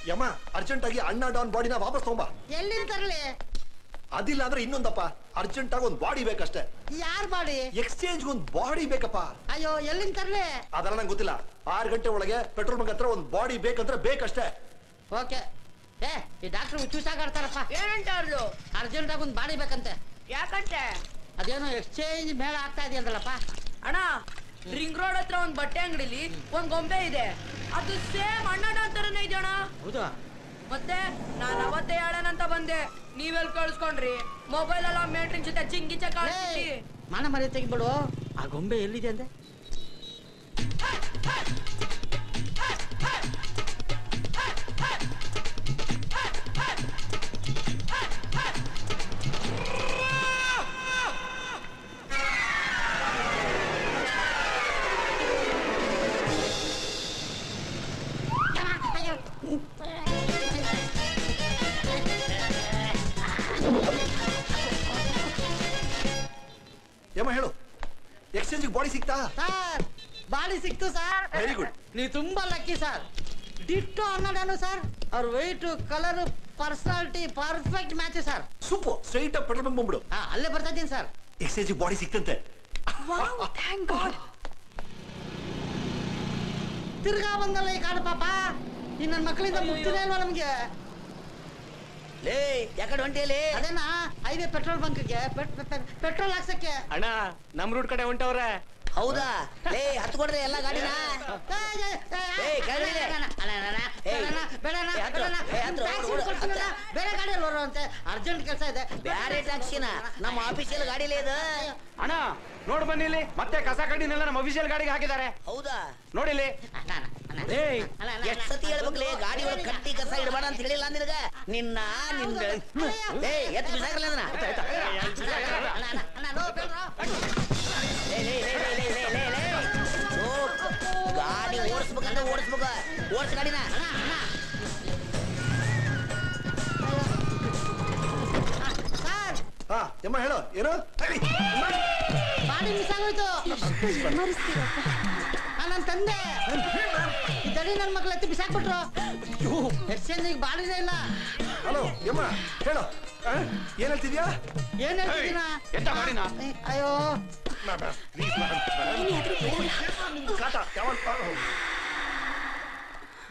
ಯಮ್ಮ urgent ಆಗಿ ಅಣ್ಣ Don ಬಾಡಿನ ವಾಪಸ್ ತಗೊಂಬ. ಎಲ್ಲಿಂದ ತರಲಿ? ಅದಿಲ್ಲ ಅಂದ್ರೆ ಇನ್ನೊಂದಪ್ಪ, ಅರ್ಜೆಂಟ್ ಆಗಿ ಒಂದ್ ಬಾಡಿ ಬೇಕಷ್ಟೇ. ಯಾರ್ ಬಾಡಿ? ಎಕ್ಸ್ಚೇಂಜ್ ಒಂದ್ ಬಾಡಿ ಬೇಕಪ್ಪ. ಅಯ್ಯೋ ಎಲ್ಲಿಂದ ತರಲಿ? ಅದೆಲ್ಲ ನಂಗೆ ಗೊತ್ತಿಲ್ಲ. 6 ಗಂಟೆ ಒಳಗೆ ಪೆಟ್ರೋಲ್ ಬಂಕ್ ಹತ್ರ ಒಂದ್ ಬಾಡಿ ಬೇಕಂದ್ರೆ ಬೇಕಷ್ಟೇ. ಓಕೆ. ಈ ಡಾಕ್ಟರ್ ಹುಚ್ಚಾಗಾಡ್ತಾರಪ್ಪ. ಏನಂತ ಅವ್ರು? ಅರ್ಜೆಂಟ್ ಆಗಿ ಒಂದ್ ಬಾಡಿ ಬೇಕಂತೆ. ಯಾಕಂತೆ? ಅದೇನೋ ಎಕ್ಸ್ಚೇಂಜ್ ಮೇಳ ಆಗ್ತಾ ಇದೆಯಂತಲ್ಲಪ್ಪ. ಅಣ್ಣ, ರಿಂಗ್ ರೋಡ್ ಹತ್ರ ಒಂದ್ ಬಟ್ಟೆ ಅಂಗಡಿಲಿ ಒಂದ್ ಗೊಂಬೆ ಇದೆ, ಅದು ಸೇಮ್ ಅಣ್ಣ ತರನೇ ಇದೆ ಅಣ್ಣ. ಹೌದಾ? ಮತ್ತೆ ನಾನು ಅವತ್ತೇ ಹೇಳೋಣಂತ ಬಂದೆ, ನೀವೆಲ್ಲಿ ಕಳ್ಸ್ಕೊಂಡ್ರಿ? ಮೊಬೈಲ್ ಎಲ್ಲ ಮೇಟ್ರಿನ್ ಜೊತೆ ಚಿಂಗಿಚ ಕಳ್ಸಿ. ಮಾನ ಮರಿ ತೆಗಿಬಿಡು. ಆ ಗೊಂಬೆ ಎಲ್ಲಿದೆ ಅಂದೆ? ಯಮ್ಮ ಹೇಳು, ಎಕ್ಸ್ಚೇಂಜ್ ಬಾಡಿ ಸಿಕ್ತಾ? ಸರ್ ಬಾಡಿ ಸಿಕ್ತು ಸರ್. Very good. ನೀವು ತುಂಬಾ ಲಕ್ಕಿ ಸರ್. ಡಿಟ್ಟೋ ಅನ್ನೋದೇನು ಸರ್? ಅವ್ರ weight, colour, personality perfect match sir. Super. Straight up petrol bunk ಬಂದ್ಬಿಡು. ಅಲ್ಲೇ ಬರ್ತಾ ಇದ್ದೀನಿ ಸರ್. ಎಕ್ಸ್ಚೇಂಜ್ ಬಾಡಿ ಸಿಕ್ತಂತೆ. Thank God. ತಿರ್ಗಾ ಬಂದಲ್ಲ ಈ ಕಾಡು ಪಾಪ. ಈ ನನ್ನ ಮಕ್ಕಳಿಂದ ಮುಕ್ತಿನೇ ಇಲ್ವಾ ನಮ್ಗೆ? ಲೇ ಯಾಕಡೆ ಹೊಂಟಿಯಲ್ಲಿ? ಅದೇನಾ ಹೈವೇ ಪೆಟ್ರೋಲ್ ಬಂಕ್ಗೆ ಪೆಟ್ರೋಲ್ ಹಾಕ್ಸಕ್ಕೆ. ಅಣ್ಣ ನಮ್ ರೂಟ್ ಕಡೆ ಹೊಂಟವ್ರೆ. ಹೌದಾ? ಲೇ ಹತ್ತು ಕೊಡ್ರಿ ಎಲ್ಲ ಗಾಡಿನ. ಬೇರೆ ಗಾಡಿಯಲ್ಲಿ ಬರುವಂತೆ ಅರ್ಜೆಂಟ್ ಕೆಲಸ ಇದೆ. ಬ್ಯಾರೆ ಟ್ಯಾಕ್ಸಿನ ನಮ್ಮ ಆಫೀಸಿಯಲ್ ಗಾಡಿಲೇ ಇದೆ. ಅಣ್ಣ ನೋಡ್ ಬನ್ನಿ ಇಲ್ಲಿ, ಮತ್ತೆ ಕಸ ಕಡ್ಡಿನೆಲ್ಲ ನಮ್ಮ ಅಫಿಷಿಯಲ್ ಗಾಡಿಗೆ ಹಾಕಿದ್ದಾರೆ. ಹೌದಾ? ನೋಡಿಲ್ಲಿ. ಎಷ್ಟ್ ಸತಿ ಹೇಳ್ಬೇಕ್ಲೇ, ಗಾಡಿ ಒಳಗೆ ಕಟ್ಟಿ ಕಸ ಇಡಬೇಡ ಅಂತ ಹೇಳಿಲ್ಲ ನಿನಗ. ನಿನ್ನ ಎತ್ ಬಿಸಾಕಲ್ಲ ಅದನ್ನ. ಗಾಡಿ ಓಡಿಸ್ಬೇಕಂದ್ರೆ ಓಡಿಸ್ಬೇಕು. ಓಡಿಸ್ ಗಾಡಿನ. ಯಮ್ಮ ಹೇಳು, ಏನು ಬಾಡಿ ಮಿಸ್ ಆಗೋಯ್ತು. ನನ್ನ ತಂದೆ ಇದ್ದಡಿ ನನ್ನ ಮಕ್ಳು ಎತ್ತಿ ಬಿಸಾಕ್ಬಿಟ್ರು. ಎಕ್ಸ್ಚೇಂಜ್ ಬಾಡಿನೇ ಇಲ್ಲ. ಹಲೋ ಯಮ್ಮ ಹೇಳು, ಏನ್ ಹೇಳ್ತಿದ್ಯಾ? ಏನ್ ಹೇಳ್ತಿದ್ದೀನ? ಅಯ್ಯೋ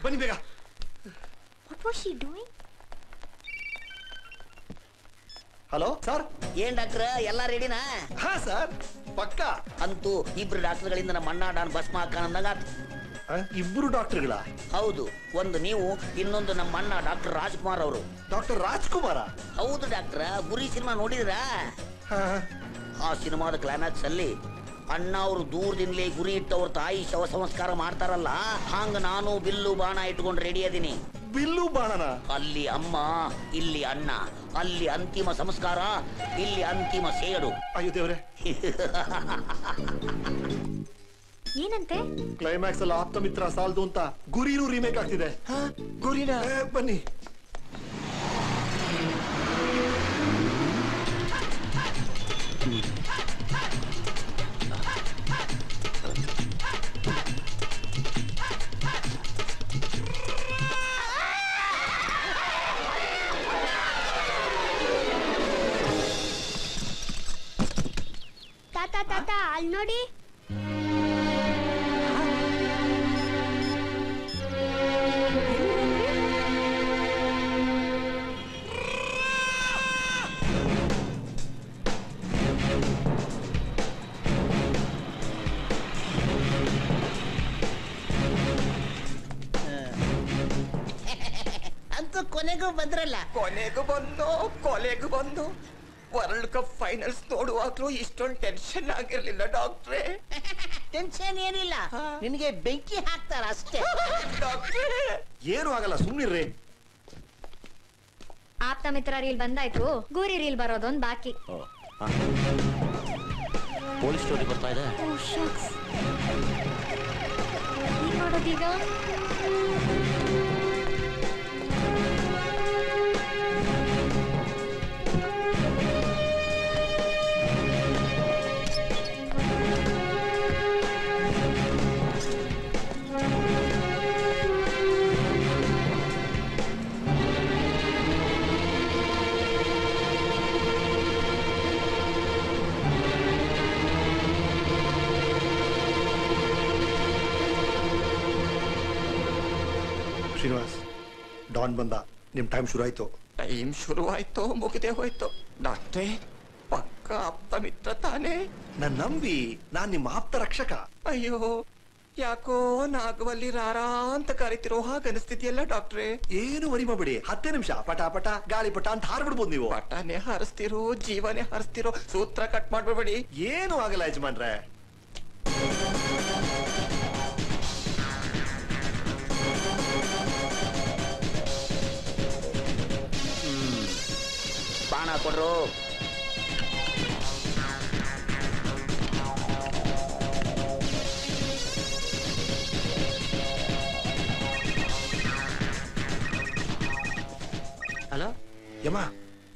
ಬನ್ನಿ ಬೇಗ. Hello sir. ಏನ್ ಡಾಕ್ಟರ್ ಎಲ್ಲ ರೆಡಿನಾ? ಹಾ ಸರ್, ಪಕ್ಕ. ಅಂತೂ ಇಬ್ರು ಡಾಕ್ಟರ್ಗಳಿಂದ ನಮ್ಮ ಅಣ್ಣ ಡಾನ್ ಭಸ್ಮ ಹಾಕೋಣಂದಾಗ. ಇಬ್ರು ಡಾಕ್ಟರ್ಗಳ? ಹೌದು, ಒಂದು ನೀವು, ಇನ್ನೊಂದು ನಮ್ಮ ಅಣ್ಣ ಡಾಕ್ಟರ್ ರಾಜ್ಕುಮಾರ್ ಅವರು. ಡಾಕ್ಟರ್ ರಾಜ್ಕುಮಾರ? ಹೌದು ಡಾಕ್ಟರ್. ಗುರಿ ಸಿನಿಮಾ ನೋಡಿದ್ರಾ? ಆ ಸಿನಿಮಾದ ಕ್ಲೈಮ್ಯಾಕ್ಸ್ ಅಲ್ಲಿ ಅಣ್ಣ ಅವರು ದೂರದಿಂದಲೇ ಗುರಿ ಇಟ್ಟು ಅವ್ರ ತಾಯಿ ಶವ ಸಂಸ್ಕಾರ ಮಾಡ್ತಾರಲ್ಲ, ಹಂಗ ನಾನು ಬಿಲ್ಲು ಬಾಣ ಇಟ್ಕೊಂಡು ರೆಡಿ ಅದೀನಿ. ಬಿಲ್ಲು ಬಾಣನ? ಅಲ್ಲಿ ಅಮ್ಮ, ಇಲ್ಲಿ ಅಣ್ಣ. ಅಲ್ಲಿ ಅಂತಿಮ ಸಂಸ್ಕಾರ, ಇಲ್ಲಿ ಅಂತಿಮ ಸೇಡು. ಅಯ್ಯೋ ದೇವ್ರೆ. ಏನಂತೆ? ಕ್ಲೈಮ್ಯಾಕ್ಸ್ ಅಲ್ಲಿ ಆಪ್ತ ಮಿತ್ರ ಸಾಲ್ದು ಅಂತ ಗುರಿನೂ ರೀಮೇಕ್ ಆಗ್ತಿದೆ. ಗುರಿನ ಬನ್ನಿ. ತಾತ ತಾತ ಅಲ್ಲಿ ನೋಡಿ. ಅಂತೂ ಕೊನೆಗೂ ಬಂದ್ರಲ್ಲ. ಕೊನೆಗೂ ಬಂದು ವರ್ಲ್ಡ್ ಕಪ್ ಫೈನಲ್ಸ್ ನೋಡುವಾಗ್ಲೂ ಇಷ್ಟೊಂದು ಟೆನ್ಷನ್ ಆಗಿರ್ಲಿಲ್ಲ ಡಾಕ್ಟ್ರೇ. ಟೆನ್ಷನ್ ಏನಿಲ್ಲ, ನಿನಗೆ ಬೆಂಕಿ ಹಾಕ್ತಾರ ಅಷ್ಟೇ. ಏನು ಆಗಲ್ಲ, ಸುಮ್ನಿರ್ರಿ. ಆಪ್ತ ಮಿತ್ರ ರೀಲ್ ಬಂದಾಯ್ತು, ಗೂರಿ ರೀಲ್ ಬರೋದೊಂದು ಬಾಕಿ. ಪೊಲೀಸ್ ಸ್ಟೋರಿ ಬರ್ತಾ ಇದೆ. ಏನ್ ಮಾಡೋದೀಗ? ಶ್ರೀನಿವಾಸ್, ಡಾನ್ ಬಂದ. ನಿಮ್ ಟೈಮ್ ಶುರು ಆಯ್ತು. ಟೈಮ್ ಶುರುವಾಯ್ತೋ ಮುಗಿದೇ ಹೋಯ್ತು ಡಾಕ್ಟ್ರೇ? ಪಕ್ಕ ಆಪ್ತ ಮಿತ್ರ ತಾನೇ? ನನ್ ನಂಬಿ, ನಾನ್ ನಿಮ್ಮ ಆಪ್ತ ರಕ್ಷಕ. ಅಯ್ಯೋ, ಯಾಕೋ ನಾಗವಲ್ಲಿ ರಾರಾ ಅಂತ ಕರಿತಿರೋ ಹಾಗನಿಸ್ತಿದ್ಯಲ್ಲ ಡಾಕ್ಟ್ರೇ. ಏನು ವರಿ ಮಾಡ್ಬಿಡಿ, 10 ನಿಮಿಷ ಪಟ ಪಟ ಗಾಳಿಪಟ ಅಂತ ಹಾರ್ಬಿಡ್ಬೋದು ನೀವು. ಪಟಾನೆ ಹಾರಿಸ್ತಿರೋ ಜೀವನೇ ಹಾರಿಸ್ತಿರೋ, ಸೂತ್ರ ಕಟ್ ಮಾಡ್ಬಿಡ್ಬೇಡಿ. ಏನು ಆಗಲ್ಲ ಯಜಮಾನ್ರೆ. ಬಾಣ ಕೊಡ್ರು. ಹಲೋ ಯಮ್ಮ,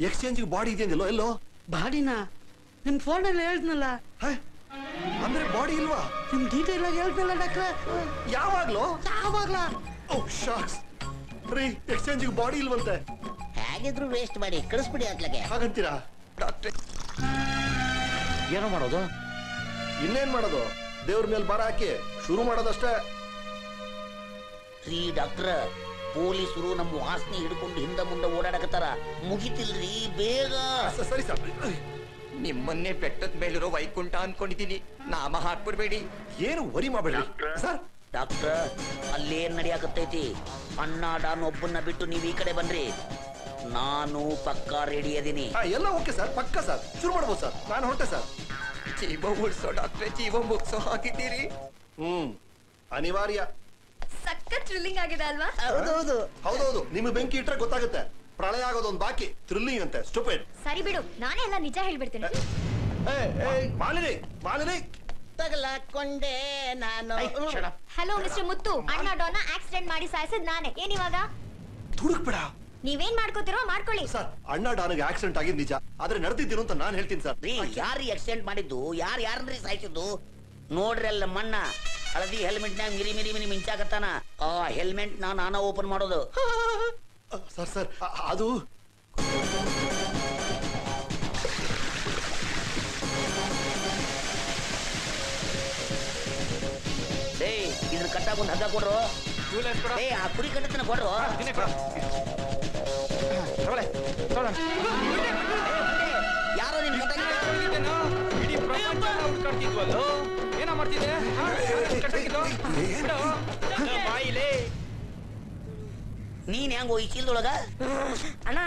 ಎಕ್ಸ್ಚೇಂಜ್ ಬಾಡಿ ಇದೆಯಂದಿಲ್ಲೋ? ಎಲ್ಲೋ ಬಾಡಿನ ನಿಮ್ ಫೋನಲ್ಲಿ ಹೇಳ್ದ್ನಲ್ಲ. ಅಂದ್ರೆ ಬಾಡಿ ಇಲ್ವಾ? ನಿಮ್ ಡೀಟೇಲ್ ಆಗಿ ಹೇಳ್ತಲ್ಲ ಡಾಕ್ಟ್ರೆ. ಯಾವಾಗ್ಲೋ? ಯಾವಾಗ್ಲಾ? ಓ ಶಾಕ್ಸ್ ರೀ, ಎಕ್ಸ್ಚೇಂಜ್ ಬಾಡಿ ಇಲ್ವಂತೆ. ಹೇಗಿದ್ರು ವೇಸ್ಟ್ ಮಾಡಿ ಕಳಿಸ್ಬಿಡಿ ಅತ್ಲಗೆ. ಹಾಗಂತೀರಾ? ಡಾಕ್ಟ್ರೇ, ಏನೋ ಮಾಡೋದು? ಇನ್ನೇನ್ ಮಾಡೋದು? ದೇವ್ರ ಮೇಲೆ ಭಾರ ಹಾಕಿ ಶುರು ಮಾಡೋದಷ್ಟೇ. ರೀ ಡಾಕ್ಟ್ರ, ಪೊಲೀಸರು ನಮ್ಮ ವಾಸನೆ ಹಿಡ್ಕೊಂಡು ಹಿಂದ ಮುಂದೆ ಓಡಾಡಕತ್ತಾರ. ಮುಗಿತಿಲ್ರಿ, ಬೇಗ. ಸರಿ ಸರ್. ನಿಮ್ಮನ್ನೇ ಬೆಟ್ಟದ ಮೇಲಿರೋ ವೈಕುಂಠ ಅನ್ಕೊಂಡಿದೀನಿ. ನಾಮ ಹಾಕ್ಬಿಡ್ಬೇಡಿ. ಏನು ವರಿ ಮಾಡಬೇಡಿ ಸರ್. ಡಾಕ್ಟ್ರ, ಅಲ್ಲೇನ್ ನಡಿಯಾಕತ್ತೈತಿ? ಅಣ್ಣ ಡಾನ್ ಒಬ್ಬನ್ನ ಬಿಟ್ಟು ನೀವ್ ಈ ಕಡೆ ಬನ್ರಿ. ನಾನು ಪಕ್ಕಾ ರೆಡಿ ಅದೀನಿ. ಎಲ್ಲ ಓಕೆ ಸರ್, ಪಕ್ಕ ಸರ್. ಶುರು ಮಾಡ್ಬೋದು ಸರ್. ನಾನು ಹೊರಟೆ ಸರ್. ಜೀವ ಉಳಿಸೋ ಡಾಕ್ಟ್ರೆ, ಜೀವ ಮುಗಿಸೋ ಹಾಕಿದ್ದೀರಿ. ಅನಿವಾರ್ಯ. ಸಖತ್ ಥ್ರಿಲ್ಲಿಂಗ್ ಆಗಿದೆ ಅಲ್ವಾ? ಹೌದೌದು. ಹೌದೌದು, ನಿಮ್ಗೆ ಬೆಂಕಿ ಇಟ್ರೆ ಗೊತ್ತಾಗುತ್ತೆ. ಪ್ರಳಯ ಆಗೋದೊಂದು ಬಾಕಿ. ಥ್ರಿಲ್ಲಿಂಗ್ ಅಂತೆ. ಸ್ಟುಪಿಡ್. ಸರಿ ಬಿಡು, ನಾನೇ ಎಲ್ಲ ನಿಜ ಹೇಳ್ಬಿಡ್ತೀನಿ. ಮಾಲಿನಿ, ಮಾಲಿನಿ ತಗಲಾಕೊಂಡೆ ನಾನು. ಹಲೋ ಮಿಸ್ಟರ್ ಮುತ್ತು, ಅಣ್ಣ ಡಾನ ಆಕ್ಸಿಡೆಂಟ್ ಮಾಡಿ ಸಾಯಿಸಿದ್ ನಾನೇ. ಏನಿವಾಗ? ತುಡುಕ್ಬೇಡ ನೀವೇನ್ ಮಾಡ್ಕೋತಿರೋ ಮಾಡ್ಕೊಳ್ಳಿ. ಸರ್, ಅಣ್ಣ ಡಾನಿಗೆ ಆಕ್ಸಿಡೆಂಟ್ ಆಗಿದ್ ನಿಜ, ಆದ್ರೆ ನಡೆದಿದ್ದೀನು ಅಂತ ನಾನು ಹೇಳ್ತೀನಿ ಸರ್. ರೀ, ಯಾರು ಆಕ್ಸಿಡೆಂಟ್ ಮಾಡಿದ್ದು? ಯಾರನ್ರಿ ಸಾಯಿಸಿದ್ದು? ನೋಡ್ರಿ ಅಲ್ಲ ಮಣ್ಣ ಹಳದಿ ಹೆಲ್ಮೆಟ್ ನಾಗ ಮಿರಿ ಮಿರಿ ಮಿರಿ ಮಿಂಚಾಕತ್ತಾನ. ಆ ಹೆಲ್ಮೆಟ್ ನಾನ ಓಪನ್ ಮಾಡೋದು. ಸರ್ ಸರ್, ಅದು ಇದನ್ನ ಕಟ್ಟಾಕ ಒಂದು ಹಗ್ಗ ಕೊಡ್ರು. ಆ ಕುರಿ ಕಟ್ಟತನ ಕೊಡ್ರು. ಯಾರೋ ನಿನ್ ಏನ ಮಾಡ್ತಿದ್ದೆ? ನೀನ್ ಹೆಂಗೋ ಈ ಚೀಲದೊಳಗ? ಅಣ್ಣ,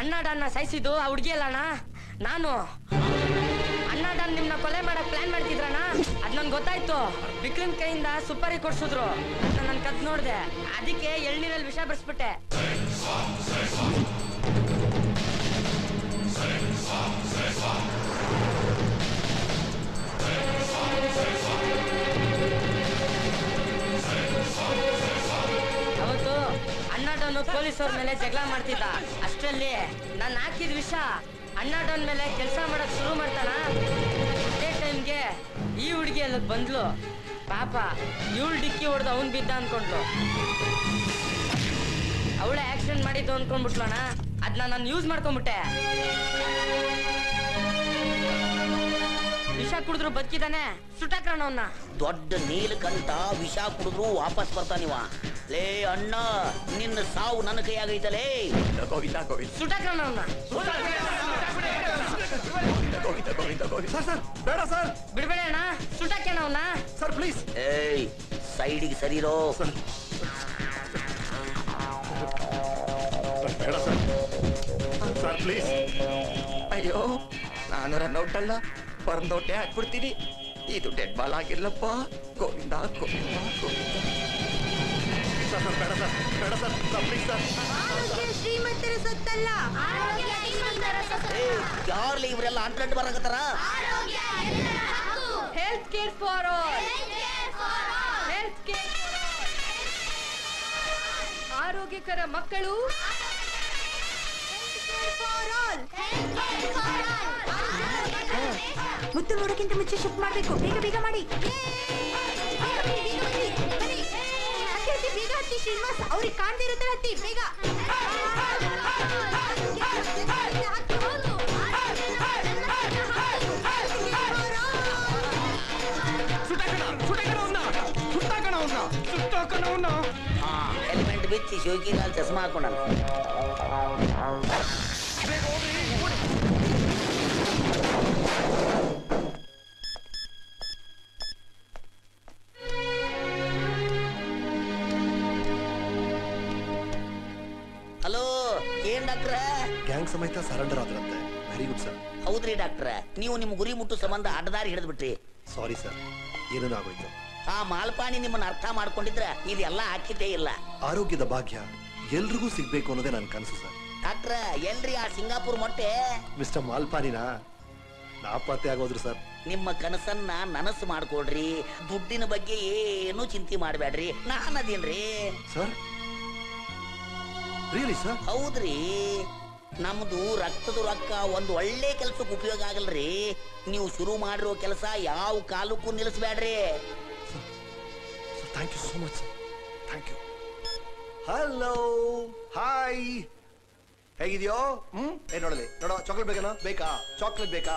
ಅಣ್ಣ ಡಾನ್ನ ಸಾಯಿಸಿದ್ದು ಆ ಹುಡ್ಗಿ ಅಲ್ಲ ಅಣ್ಣ, ನಾನು. ಅಣ್ಣ ಡಾನ್ ನಿಮ್ನ ಕೊಲೆ ಮಾಡಕ್ ಪ್ಲಾನ್ ಮಾಡ್ತಿದ್ರಣ್ಣ. ಅದ್ ನನ್ಗೆ ಗೊತ್ತಾಯ್ತು. ವಿಕ್ರಮ್ ಕೈಯಿಂದ ಸುಪಾರಿ ಕೊಡ್ಸಿದ್ರು. ಅದನ್ನ ನಾನು ಕದ್ ನೋಡ್ದೆ. ಅದಕ್ಕೆ ಎಳ್ನೀರಲ್ಲಿ ವಿಷ ಬರ್ಸ್ಬಿಟ್ಟೆ. ಅವತ್ತು ಅಣ್ಣ ಡಾನು ಪೊಲೀಸವ್ರ ಮೇಲೆ ಜಗಳ ಮಾಡ್ತಿದ್ದ. ಅಷ್ಟರಲ್ಲಿ ನಾನು ಹಾಕಿದ ವಿಷ ಅಣ್ಣ ಡಾನ್ ಮೇಲೆ ಕೆಲಸ ಮಾಡಕ್ ಶುರು ಮಾಡ್ತಾನ. ಅದೇ ಟೈಮ್ಗೆ ಈ ಹುಡುಗಿ ಅಲ್ಲಿಗೆ ಬಂದ್ಲು. ಪಾಪ ಇವಳು ಡಿಕ್ಕಿ ಹೊಡೆದು ಅವನ್ ಬಿದ್ದ ಅನ್ಕೊಂಡ್ಲು. ಅವಳೇ ಆಕ್ಸಿಡೆಂಟ್ ಮಾಡಿದ್ದು ಅನ್ಕೊಂಡ್ಬಿಟ್ಲಣ್ಣ. ಅದನ್ನ ನಾನು ಯೂಸ್ ಮಾಡ್ಕೊಂಡ್ಬಿಟ್ಟೆ. ವಿಷ ಕುಡಿದ್ರು ಬದುಕಿದಾನೆ. ಸುಟ್ಟಾಕ್ರಣ ಅವನ್ನ. ದೊಡ್ಡ ನೀಲಕಂಠ ವಿಷ ಕುಡಿದ್ರು ವಾಪಸ್ ಬರ್ತಾನಿವ. ಲೇ ಅಣ್ಣ, ನಿನ್ನ ಸಾವು ನನ್ನ ಕೈಯಾಗೈತಲೇ. ಗೋವಿಂದ ಗೋವಿಂದ. ಸುಟ್ಟಾಕ್ರಣ ಅವನ್ನ. ಗೋವಿಂದ ಗೋವಿಂದ ಗೋವಿಂದ. ಸರ್ ಸರ್, ಬೇಡ ಸರ್. ಬಿಡ್ಬೇಡ ಅಣ್ಣ, ಸುಟ್ಟಾಕ್ಯಣ ಅವನ್ನ. Sir please. ಏಯ್, ಸೈಡಿಗೆ ಸರಿರೋ. ಸರ್ ಬೇಡ ಸರ್. Sir please. ಅಯ್ಯೋ, ನಾನು ರನ್ಔಟ್ ಅಲ್ಲ, ಹೊರನೋಟೆ ಹಾಕ್ಬಿಡ್ತೀನಿ. ಇದು ಡೆಡ್ ಬಾಲ್ ಆಗಿರ್ಲಪ್ಪ. ಗೋವಿಂದ ಗೋವಿಂದ ಗೋವಿಂದ. ಸರ್ ಬೇಡ ಸರ್, ಬೇಡ ಸರ್. Please sir. ಶ್ರೀಮಂತರ ಸೊತ್ತಲ್ಲ. ಯಾರ್ಲಿ ಇವರೆಲ್ಲ ಅಂಟ್ರಂಟ್ ಬರಕತ್ತಾರ? Health care for all. Health care ಆರೋಗ್ಯಕರ ಮಕ್ಕಳು. ಮುತ್ತು ನೋಡಕ್ಕಿಂತ ಮುಂಚೆ ಶಿಫ್ಟ್ ಮಾಡ್ಬೇಕು. ಬೇಗ ಬೇಗ ಮಾಡಿ. ಬೇಗ ಹತ್ತಿ ಶ್ರೀನಿವಾಸ್, ಅವ್ರಿಗೆ ಕಾಣ್ದಿರುತ್ತೆ. ಹತ್ತಿ ಬೇಗ. ಸುಟ್ಟಾಕಣ ಹಾ ಹೆಲ್ಮೆಟ್ ಬಿಚ್ಚಿ ಶೋಕಿಲಾಲ್ ಚಸ್ಮಾ ಹಾಕೊಂಡಲ್ಲ. ಹಲೋ, ಏನ್ ಡಾಕ್ಟ್ರ? ಗ್ಯಾಂಗ್ ಸಮೇತ ಸರೆಂಡರ್ ಆದ್ರಂತೆ. Very good sir. ಹೌದ್ರಿ ಡಾಕ್ಟ್ರ, ನೀವು ನಿಮ್ ಗುರಿ ಮುಟ್ಟು ಸಂಬಂಧ ಅಡ್ಡದಾರಿ ಹಿಡಿದ್ಬಿಟ್ರಿ. ಸಾರಿ ಸರ್, ಏನೇನು ಆಗೋಯ್ತು. ಆ ಮಾಲ್ಪಾಣಿ ನಿಮ್ಮನ್ನ ಅರ್ಥ ಮಾಡ್ಕೊಂಡಿದ್ರ ಇದೆಲ್ಲ ಹಾಕಿದ್ದೇ ಇಲ್ಲ. ಆರೋಗ್ಯದ ಭಾಗ್ಯ ಎಲ್ರಿಗೂ ಸಿಗ್ಬೇಕು ಅನ್ನೋದೇ ನನ್ನ ಕನಸು ಸರ್. ಡಾಕ್ಟ್ರ, ಎಲ್ರಿ ಆ ಸಿಂಗಾಪುರ್ ಮೊಟ್ಟೆ? ಮಿಸ್ಟರ್ ಮಾಲ್ಪಾನಿನ ನಾಪತ್ತೆ ಆಗೋದ್ರು ಸರ್. ನಿಮ್ಮ ಕನಸನ್ನ ನನಸು ಮಾಡ್ಕೊಡ್ರಿ. ದುಡ್ಡಿನ ಬಗ್ಗೆ ಏನು ಚಿಂತೆ ಮಾಡ್ಬೇಡ್ರಿ, ನಾನ್ ಅದೀನ್ರಿ. Sir, really sir? ಹೌದ್ರಿ, ನಮ್ದು ರಕ್ತದ ರೊಕ್ಕ ಒಂದು ಒಳ್ಳೆ ಕೆಲ್ಸಕ್ಕೆ ಉಪಯೋಗ ಆಗಲ್ರಿ. ನೀವು ಶುರು ಮಾಡಿರೋ ಕೆಲಸ ಯಾವ ಕಾಲಕ್ಕೂ ನಿಲ್ಲಿಸ್ಬೇಡ್ರಿ. Thank you so much sir. Thank you. Hello, hi, ಹೇಗಿದೆಯೋ? ಏನ್ ನೋಡಲಿ? ನೋಡೋ, ಚಾಕ್ಲೇಟ್ ಬೇಕೇನೋ? ಬೇಕಾ? ಚಾಕ್ಲೇಟ್ ಬೇಕಾ?